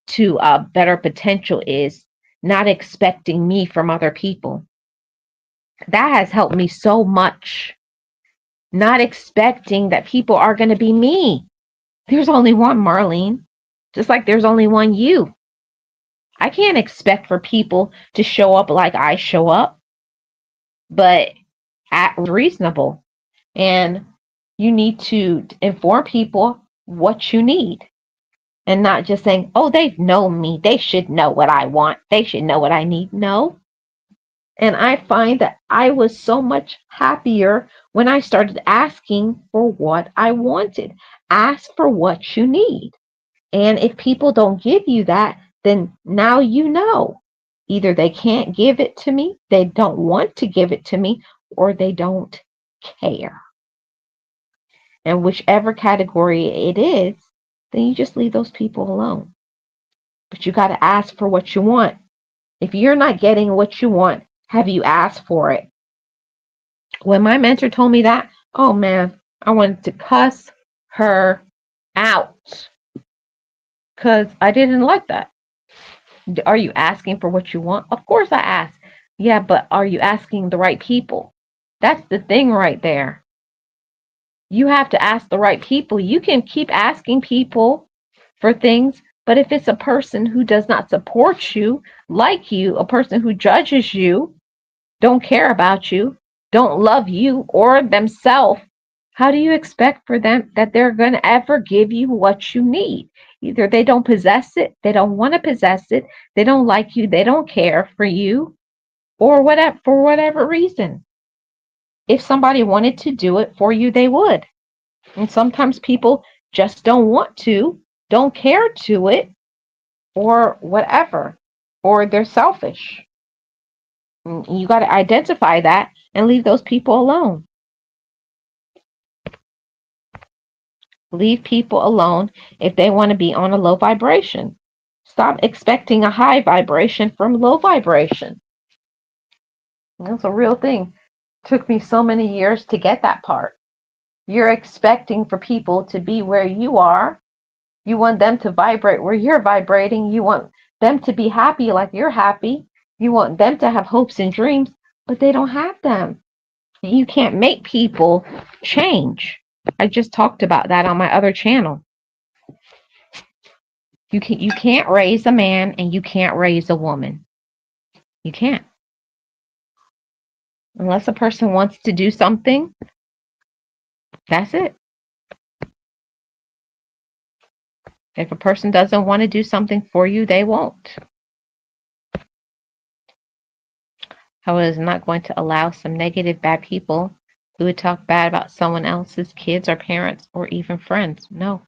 to a better potential is not expecting me from other people. That has helped me so much. Not expecting that people are going to be me. There's only one Marlene, just like there's only one you. I can't expect for people to show up like I show up, but at reasonable. And you need to inform people what you need and not just saying, oh, they know me. They should know what I want. They should know what I need. No. And I find that I was so much happier when I started asking for what I wanted. Ask for what you need. And if people don't give you that, then now you know. Either they can't give it to me, they don't want to give it to me, or they don't care. And whichever category it is, then you just leave those people alone. But you got to ask for what you want. If you're not getting what you want, have you asked for it? When my mentor told me that, oh man, I wanted to cuss her out because I didn't like that. Are you asking for what you want? Of course I ask. Yeah, but are you asking the right people? That's the thing right there. You have to ask the right people. You can keep asking people for things, but if it's a person who does not support you, like you, a person who judges you, don't care about you, don't love you or themselves, how do you expect for them that they're going to ever give you what you need? Either they don't possess it, they don't want to possess it, they don't like you, they don't care for you, or whatever, for whatever reason. If somebody wanted to do it for you, they would. And sometimes people just don't want to, don't care to it, or whatever, or they're selfish. You got to identify that and leave those people alone. Leave people alone if they want to be on a low vibration. Stop expecting a high vibration from low vibration. That's a real thing. It took me so many years to get that part. You're expecting for people to be where you are. You want them to vibrate where you're vibrating. You want them to be happy like you're happy. You want them to have hopes and dreams, but they don't have them. You can't make people change. I just talked about that on my other channel. You can't raise a man and you can't raise a woman. You can't. Unless a person wants to do something, that's it. If a person doesn't want to do something for you, they won't. I was not going to allow some negative, bad people who would talk bad about someone else's kids or parents or even friends. No.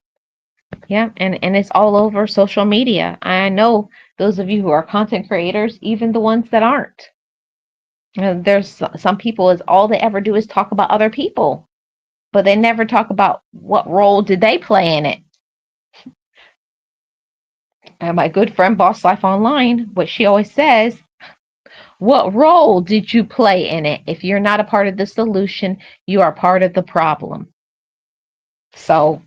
Yeah, and it's all over social media. I know those of you who are content creators, even the ones that aren't. There's some people is all they ever do is talk about other people, but they never talk about what role did they play in it. And my good friend Boss Life Online, what she always says, what role did you play in it? If you're not a part of the solution, you are part of the problem. So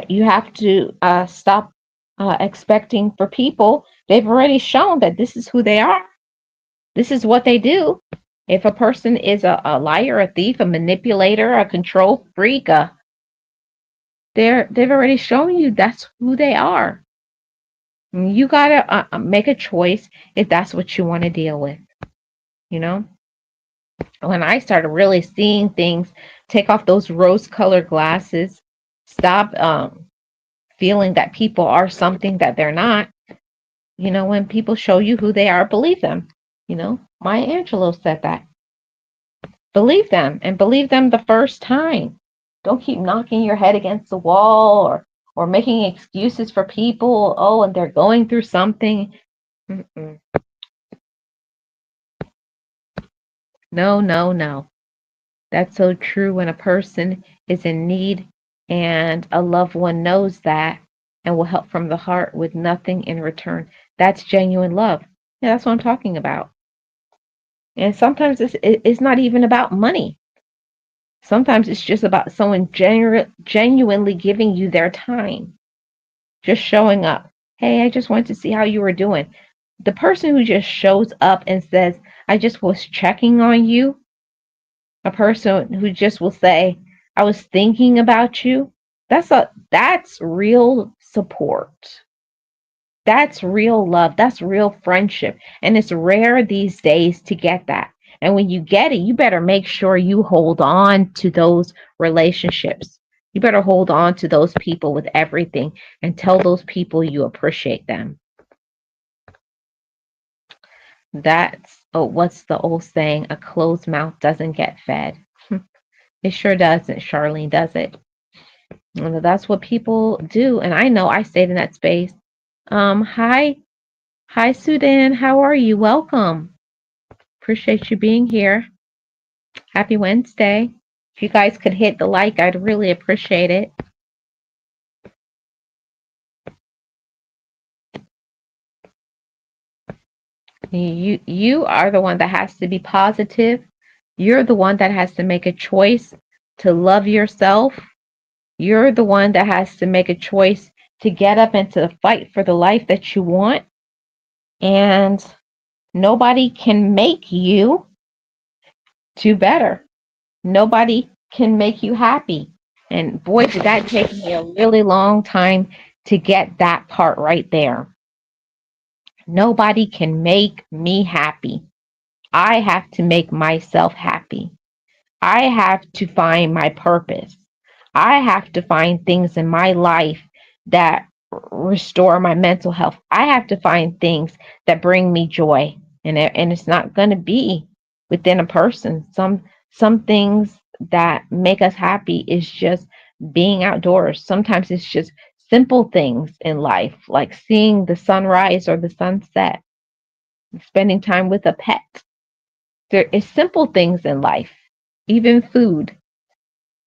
you have to stop expecting for people. They've already shown that this is who they are. This is what they do. If a person is a liar, a thief, a manipulator, a control freak, they've already shown you that's who they are. You gotta make a choice if that's what you want to deal with. You know, when I started really seeing things, take off those rose-colored glasses, stop feeling that people are something that they're not. You know, when people show you who they are, believe them. You know, Maya Angelou said that. Believe them and believe them the first time. Don't keep knocking your head against the wall or making excuses for people. Oh, and they're going through something. Mm-mm. No, no, no. That's so true when a person is in need and a loved one knows that and will help from the heart with nothing in return. That's genuine love. Yeah, that's what I'm talking about. And sometimes it's not even about money. Sometimes it's just about someone genuinely giving you their time, just showing up. Hey, I just wanted to see how you were doing. The person who just shows up and says, I just was checking on you, a person who just will say, I was thinking about you, that's real support. That's real love. That's real friendship. And it's rare these days to get that. And when you get it, you better make sure you hold on to those relationships. You better hold on to those people with everything and tell those people you appreciate them. That's, oh, what's the old saying? A closed mouth doesn't get fed. It sure doesn't. Charlene does it. And that's what people do. And I know I stayed in that space. Hi, hi, Sudan. How are you? Welcome. Appreciate you being here. Happy Wednesday. If you guys could hit the like, I'd really appreciate it. You are the one that has to be positive. You're the one that has to make a choice to love yourself. You're the one that has to make a choice to get up and to fight for the life that you want. And nobody can make you do better. Nobody can make you happy. And boy, did that take me a really long time to get that part right there. Nobody can make me happy. I have to make myself happy. I have to find my purpose. I have to find things in my life that restore my mental health. I have to find things that bring me joy. And it's not going to be within a person. Some things that make us happy is just being outdoors. Sometimes it's just simple things in life, like seeing the sunrise or the sunset, spending time with a pet. There is simple things in life, even food,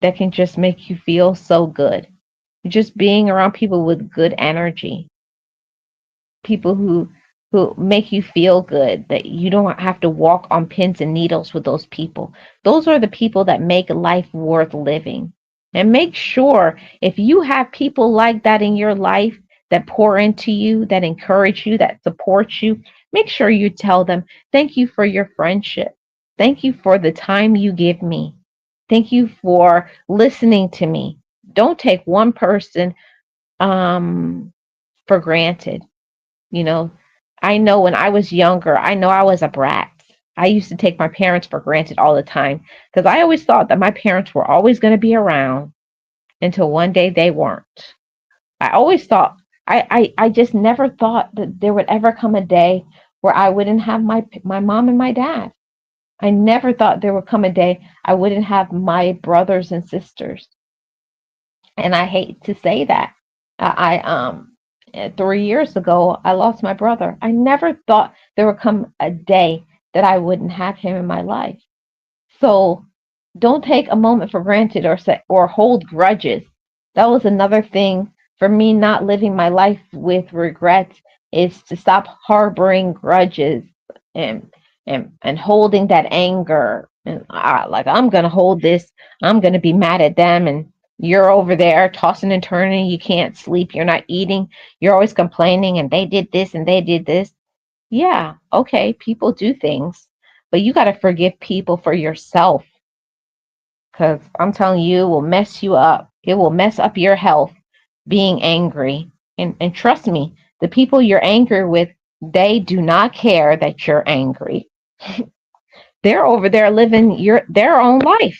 that can just make you feel so good. Just being around people with good energy, people who make you feel good, that you don't have to walk on pins and needles with those people. Those are the people that make life worth living. And make sure if you have people like that in your life that pour into you, that encourage you, that support you, make sure you tell them, thank you for your friendship. Thank you for the time you give me. Thank you for listening to me. Don't take one person um, for granted. You know, I know when I was younger, I know I was a brat. I used to take my parents for granted all the time because I always thought that my parents were always going to be around until one day they weren't. I always thought, I just never thought that there would ever come a day where I wouldn't have my mom and my dad. I never thought there would come a day I wouldn't have my brothers and sisters. And I hate to say that. I 3 years ago I lost my brother. I never thought there would come a day that I wouldn't have him in my life. So don't take a moment for granted or say or hold grudges. That was another thing for me not living my life with regrets is to stop harboring grudges and and holding that anger and like I'm gonna hold this. I'm gonna be mad at them and you're over there tossing and turning. You can't sleep. You're not eating. You're always complaining and they did this and they did this. Yeah, okay, people do things, but you got to forgive people for yourself because I'm telling you, it will mess you up. It will mess up your health being angry. And trust me, the people you're angry with, they do not care that you're angry. They're over there living their own life.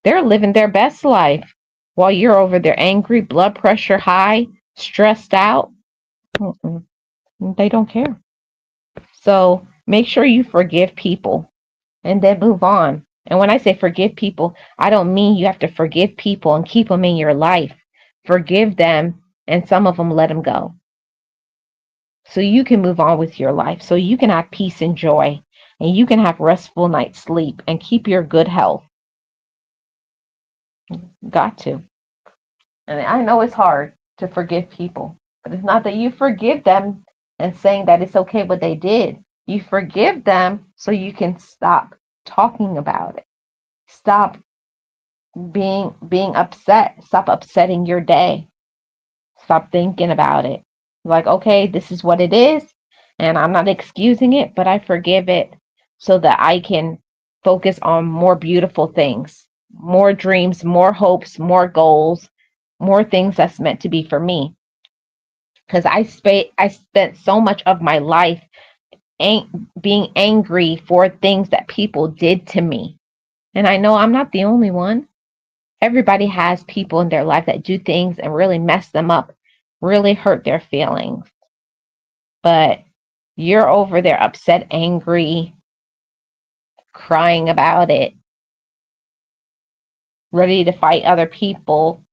They're living their best life while you're over there angry, blood pressure high, stressed out. Mm-mm, they don't care. So make sure you forgive people and then move on. And when I say forgive people, I don't mean you have to forgive people and keep them in your life. Forgive them and some of them let them go. So you can move on with your life. So you can have peace and joy and you can have restful night's sleep and keep your good health. Got to. And I know it's hard to forgive people, but it's not that you forgive them and saying that it's okay what they did. You forgive them so you can stop talking about it. Stop being upset. Stop upsetting your day. Stop thinking about it. Like, okay, this is what it is, and I'm not excusing it, but I forgive it so that I can focus on more beautiful things, more dreams, more hopes, more goals, more things that's meant to be for me. Because I spent so much of my life being angry for things that people did to me. And I know I'm not the only one. Everybody has people in their life that do things and really mess them up, really hurt their feelings. But you're over there upset, angry, crying about it, ready to fight other people,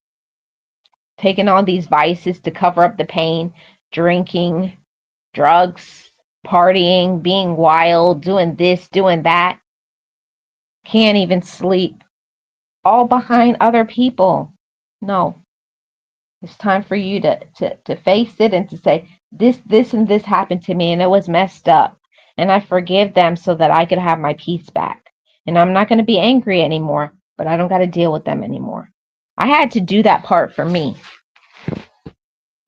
taking on these vices to cover up the pain, drinking, drugs, partying, being wild, doing this, doing that, can't even sleep, all behind other people. No, it's time for you to face it and to say, this, and this happened to me and it was messed up. And I forgive them so that I could have my peace back. And I'm not going to be angry anymore, but I don't got to deal with them anymore. I had to do that part for me.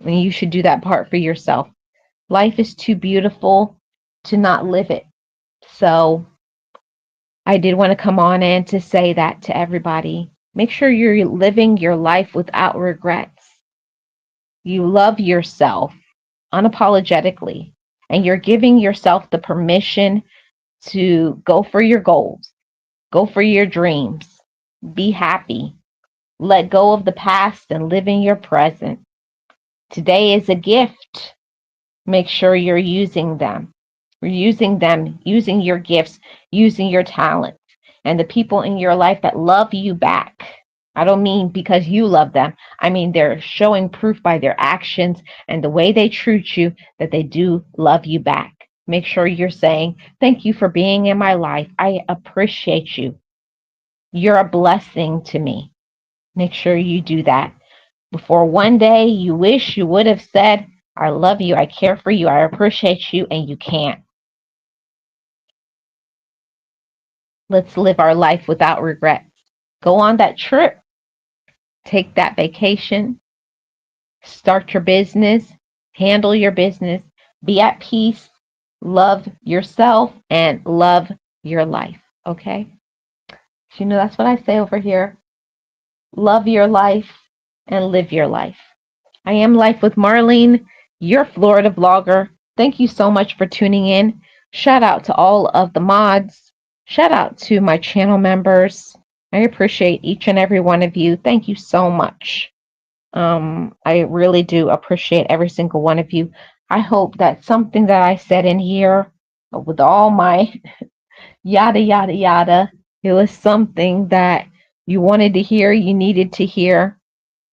And you should do that part for yourself. Life is too beautiful to not live it. So I did want to come on in to say that to everybody. Make sure you're living your life without regrets. You love yourself unapologetically, and you're giving yourself the permission to go for your goals, go for your dreams, be happy, let go of the past and live in your present. Today is a gift. Make sure you're using them. Using your gifts, using your talents, and the people in your life that love you back. I don't mean because you love them. I mean, they're showing proof by their actions and the way they treat you that they do love you back. Make sure you're saying, thank you for being in my life. I appreciate you. You're a blessing to me. Make sure you do that before one day you wish you would have said, I love you, I care for you, I appreciate you, and you can't. Let's live our life without regrets. Go on that trip, take that vacation, start your business, handle your business, be at peace, love yourself, and love your life. Okay? So, that's what I say over here. Love your life and live your life. I am Life with Marlene, your Florida vlogger. Thank you so much for tuning in. Shout out to all of the mods. Shout out to my channel members. I appreciate each and every one of you. Thank you so much. I really do appreciate every single one of you. I hope that something that I said in here with all my yada, yada, yada. It was something that you wanted to hear, you needed to hear.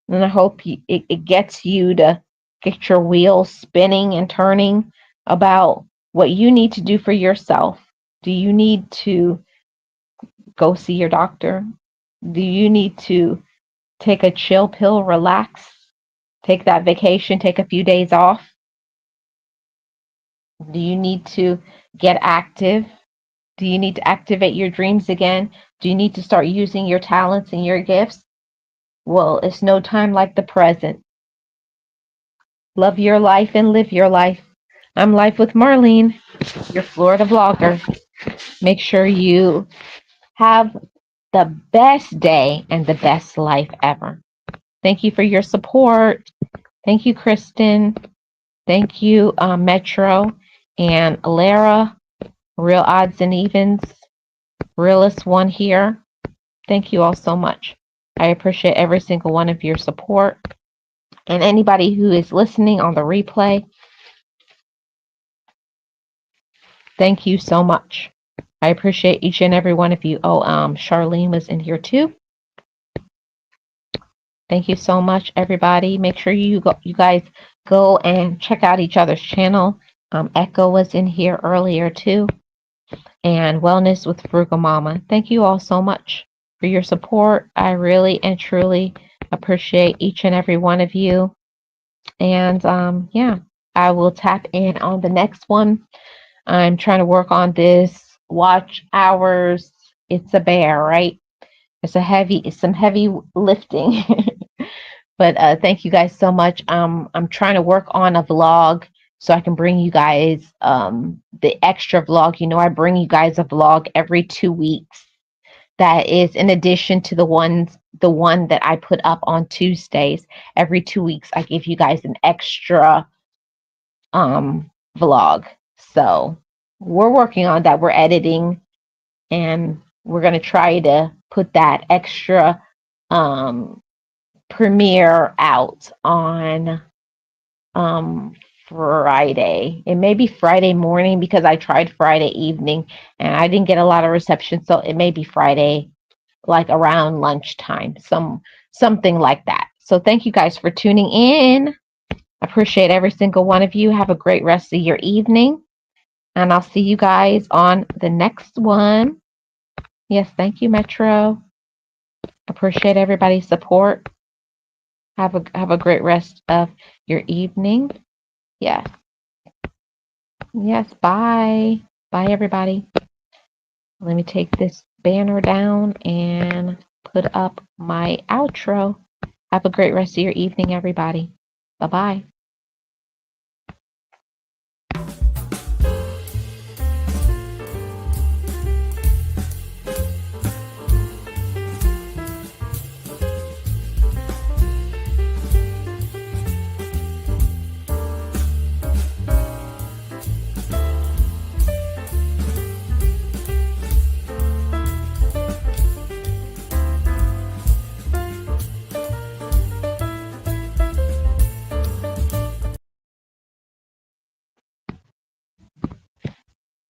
And I hope it gets you to get your wheels spinning and turning about what you need to do for yourself. Do you need to go see your doctor? Do you need to take a chill pill, relax, take that vacation, take a few days off? Do you need to get active? Do you need to activate your dreams again? Do you need to start using your talents and your gifts? Well, it's no time like the present. Love your life and live your life. I'm Life with Marlene, your Florida vlogger. Make sure you have the best day and the best life ever. Thank you for your support. Thank you, Kristen. Thank you, Metro and Lara, Real Odds and Evens, Realist One here. Thank you all so much. I appreciate every single one of your support. And anybody who is listening on the replay, thank you so much. I appreciate each and every one of you. Oh, Charlene was in here too. Thank you so much, everybody. Make sure you guys go and check out each other's channel. Echo was in here earlier too, and Wellness with Frugal Mama. Thank you all so much for your support. I really and truly appreciate each and every one of you. And yeah, I will tap in on the next one. I'm trying to work on this watch hours. It's a bear, right? It's some heavy lifting. But thank you guys so much. I'm trying to work on a vlog so I can bring you guys the extra vlog. You know, I bring you guys a vlog every 2 weeks. That is in addition to the one that I put up on Tuesdays. Every 2 weeks, I give you guys an extra vlog. So we're working on that. We're editing, and we're gonna try to put that extra premiere out on um Friday. It may be Friday morning because I tried Friday evening and I didn't get a lot of reception, so it may be Friday like around lunchtime, something like that. So thank you guys for tuning in. I appreciate every single one of you. Have a great rest of your evening, and I'll see you guys on the next one. Yes, thank you, Metro. Appreciate everybody's support. Have a great rest of your evening. Yes. Yes, bye. Bye, everybody. Let me take this banner down and put up my outro. Have a great rest of your evening, everybody. Bye-bye.